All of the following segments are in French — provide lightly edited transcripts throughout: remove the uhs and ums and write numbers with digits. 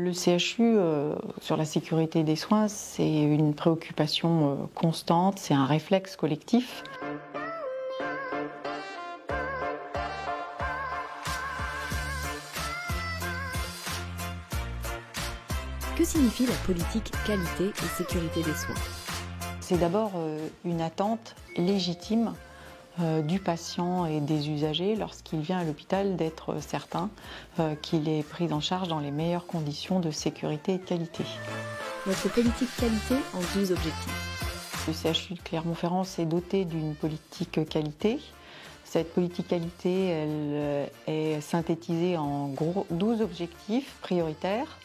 Le CHU, sur la sécurité des soins, c'est une préoccupation constante, c'est un réflexe collectif. Que signifie la politique qualité et sécurité des soins? C'est d'abord une attente légitime du patient et des usagers lorsqu'il vient à l'hôpital d'être certain qu'il est pris en charge dans les meilleures conditions de sécurité et de qualité. Notre politique qualité en 12 objectifs. Le CHU de Clermont-Ferrand s'est doté d'une politique qualité. Cette politique qualité, elle est synthétisée en 12 objectifs prioritaires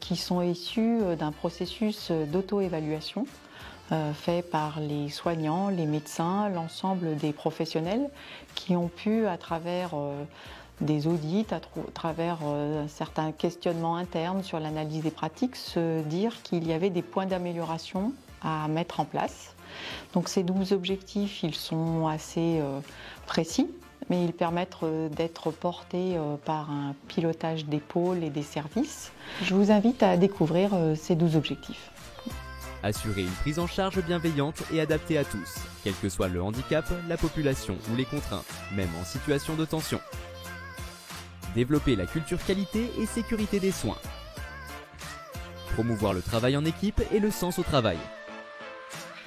qui sont issus d'un processus d'auto-évaluation fait par les soignants, les médecins, l'ensemble des professionnels qui ont pu, à travers des audits, à travers certains questionnements internes sur l'analyse des pratiques, se dire qu'il y avait des points d'amélioration à mettre en place. Donc ces 12 objectifs, ils sont assez précis, mais ils permettent d'être portés par un pilotage des pôles et des services. Je vous invite à découvrir ces 12 objectifs. Assurer une prise en charge bienveillante et adaptée à tous, quel que soit le handicap, la population ou les contraintes, même en situation de tension. Développer la culture qualité et sécurité des soins. Promouvoir le travail en équipe et le sens au travail.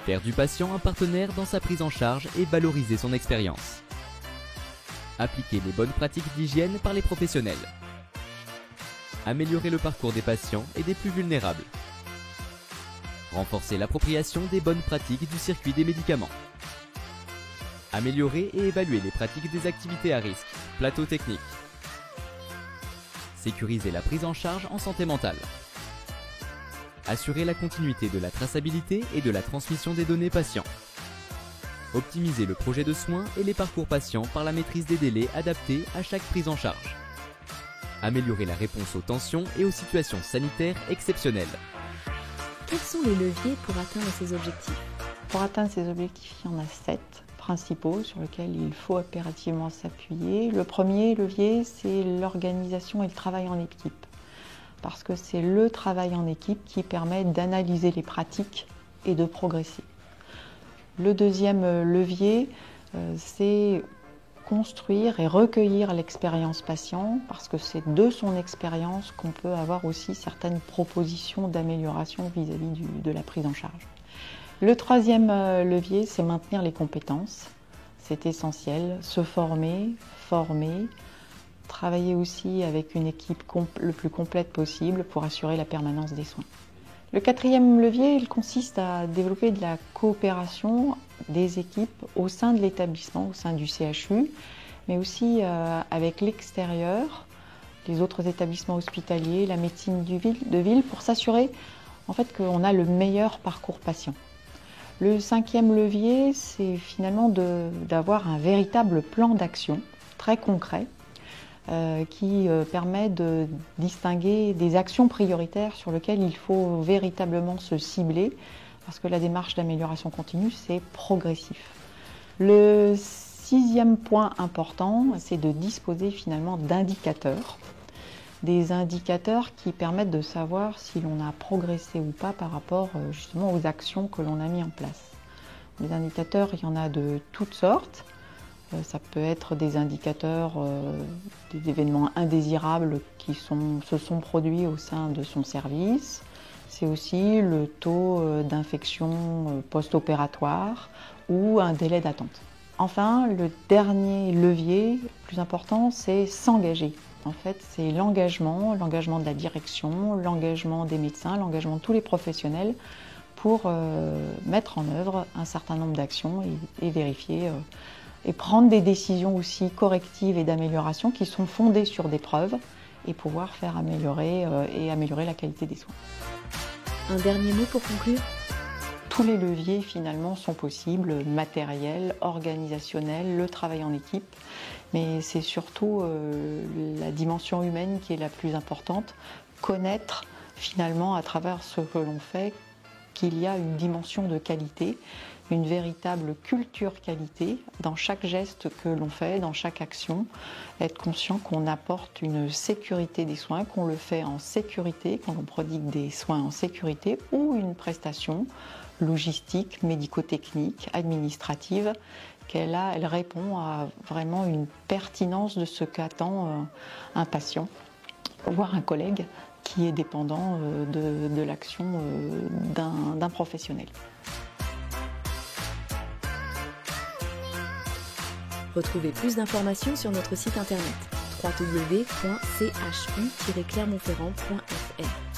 Faire du patient un partenaire dans sa prise en charge et valoriser son expérience. Appliquer les bonnes pratiques d'hygiène par les professionnels. Améliorer le parcours des patients et des plus vulnérables. Renforcer l'appropriation des bonnes pratiques du circuit des médicaments. Améliorer et évaluer les pratiques des activités à risque, plateau technique. Sécuriser la prise en charge en santé mentale. Assurer la continuité de la traçabilité et de la transmission des données patients. Optimiser le projet de soins et les parcours patients par la maîtrise des délais adaptés à chaque prise en charge. Améliorer la réponse aux tensions et aux situations sanitaires exceptionnelles. Quels sont les leviers pour atteindre ces objectifs? Pour atteindre ces objectifs, il y en a 7 principaux sur lesquels il faut impérativement s'appuyer. Le premier levier, c'est l'organisation et le travail en équipe. Parce que c'est le travail en équipe qui permet d'analyser les pratiques et de progresser. Le deuxième levier, c'est construire et recueillir l'expérience patient, parce que c'est de son expérience qu'on peut avoir aussi certaines propositions d'amélioration vis-à-vis de la prise en charge. Le troisième levier, c'est maintenir les compétences. C'est essentiel, se former, travailler aussi avec une équipe le plus complète possible pour assurer la permanence des soins. Le quatrième levier, il consiste à développer de la coopération des équipes au sein de l'établissement, au sein du CHU, mais aussi avec l'extérieur, les autres établissements hospitaliers, la médecine de ville, pour s'assurer en fait qu'on a le meilleur parcours patient. Le cinquième levier, c'est finalement d'avoir un véritable plan d'action très concret qui permet de distinguer des actions prioritaires sur lesquelles il faut véritablement se cibler, parce que la démarche d'amélioration continue, c'est progressif. Le sixième point important, c'est de disposer finalement d'indicateurs, des indicateurs qui permettent de savoir si l'on a progressé ou pas par rapport justement aux actions que l'on a mis en place. Les indicateurs, il y en a de toutes sortes. Ça peut être des indicateurs des événements indésirables qui se sont produits au sein de son service. C'est aussi le taux d'infection post-opératoire ou un délai d'attente. Enfin, le dernier levier, le plus important, c'est s'engager. En fait, c'est l'engagement de la direction, l'engagement des médecins, l'engagement de tous les professionnels pour mettre en œuvre un certain nombre d'actions et vérifier et prendre des décisions aussi correctives et d'amélioration qui sont fondées sur des preuves et pouvoir faire améliorer la qualité des soins. Un dernier mot pour conclure? Tous les leviers finalement sont possibles, matériels, organisationnels, le travail en équipe, mais c'est surtout la dimension humaine qui est la plus importante, connaître finalement à travers ce que l'on fait qu'il y a une dimension de qualité une véritable culture qualité dans chaque geste que l'on fait, dans chaque action, être conscient qu'on apporte une sécurité des soins, qu'on le fait en sécurité, quand on prodigue des soins en sécurité, ou une prestation logistique, médico-technique, administrative, elle répond à vraiment une pertinence de ce qu'attend un patient, voire un collègue qui est dépendant de l'action d'un professionnel. Retrouvez plus d'informations sur notre site internet www.chu-clermont-ferrand.fr.